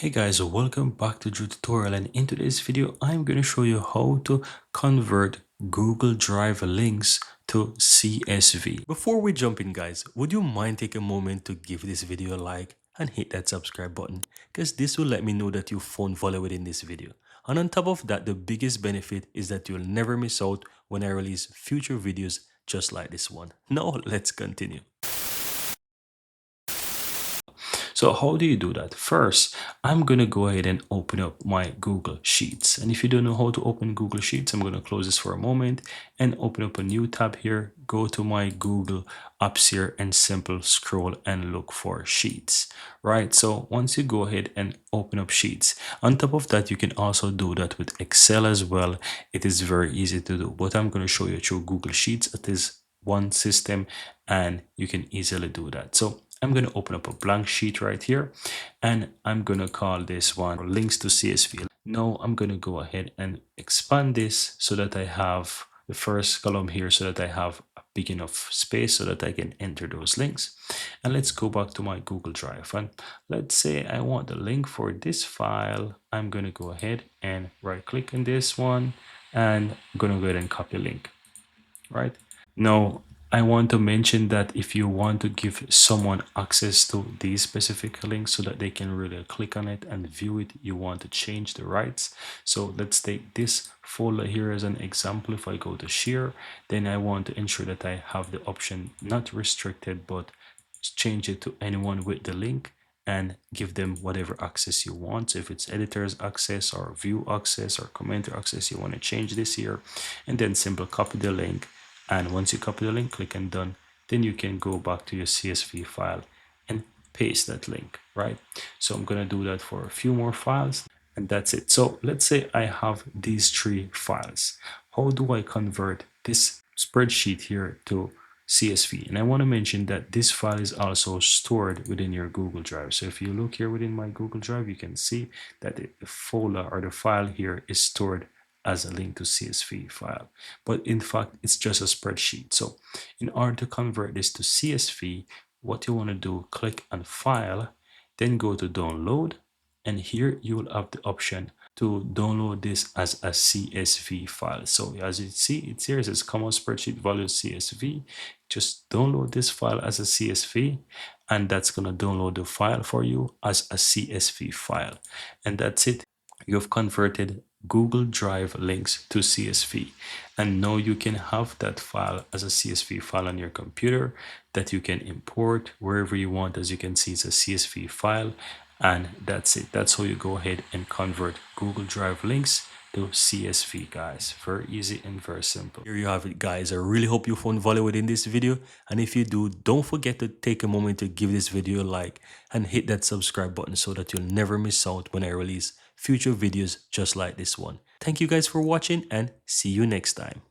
Hey guys, welcome back to Drew Tutorial, and in today's video I'm going to show you how to convert Google Drive links to CSV. Before we jump in guys, would you mind take a moment to give this video a like and hit that subscribe button, because this will let me know that you found value within this video. And on top of that, the biggest benefit is that you'll never miss out when I release future videos just like this one. Now let's continue. So how do you do that? First, I'm going to go ahead and open up my Google Sheets. And if you don't know how to open Google Sheets, I'm going to close this for a moment and open up a new tab here. Go to my Google apps here and simple scroll and look for Sheets. Right. So once you go ahead and open up Sheets, on top of that, you can also do that with Excel as well. It is very easy to do, but I'm going to show you through Google Sheets. It is one system and you can easily do that. So I'm going to open up a blank sheet right here and I'm going to call this one links to CSV. Now I'm going to go ahead and expand this so that I have the first column here, so that I have a big enough space so that I can enter those links. And let's go back to my Google Drive, and let's say I want the link for this file. I'm going to go ahead and right click on this one and I'm going to go ahead and copy link. Right now, I want to mention that if you want to give someone access to these specific links so that they can really click on it and view it, you want to change the rights. So let's take this folder here as an example. If I go to share, then I want to ensure that I have the option not restricted, but change it to anyone with the link and give them whatever access you want. So if it's editor's access or view access or commenter access, you want to change this here, and then simply copy the link. And once you copy the link, click and done, then you can go back to your CSV file and paste that link, right? So I'm going to do that for a few more files and that's it. So let's say I have these three files. How do I convert this spreadsheet here to CSV? And I want to mention that this file is also stored within your Google Drive. So if you look here within my Google Drive, you can see that the folder or the file here is stored as a link to CSV file, but in fact it's just a spreadsheet. So in order to convert this to CSV, what you want to do, click on file, then go to download, and here you will have the option to download this as a CSV file. So as you see, it's here, it says common spreadsheet value CSV. Just download this file as a CSV, and that's going to download the file for you as a CSV file. And that's it. You've converted Google Drive links to CSV, and now you can have that file as a CSV file on your computer that you can import wherever you want. As you can see, it's a CSV file, and that's it. That's how you go ahead and convert Google Drive links to CSV, guys. Very easy and very simple. Here you have it, guys. I really hope you found value within this video, and if you do, don't forget to take a moment to give this video a like and hit that subscribe button so that you'll never miss out when I release future videos just like this one. Thank you guys for watching, and see you next time.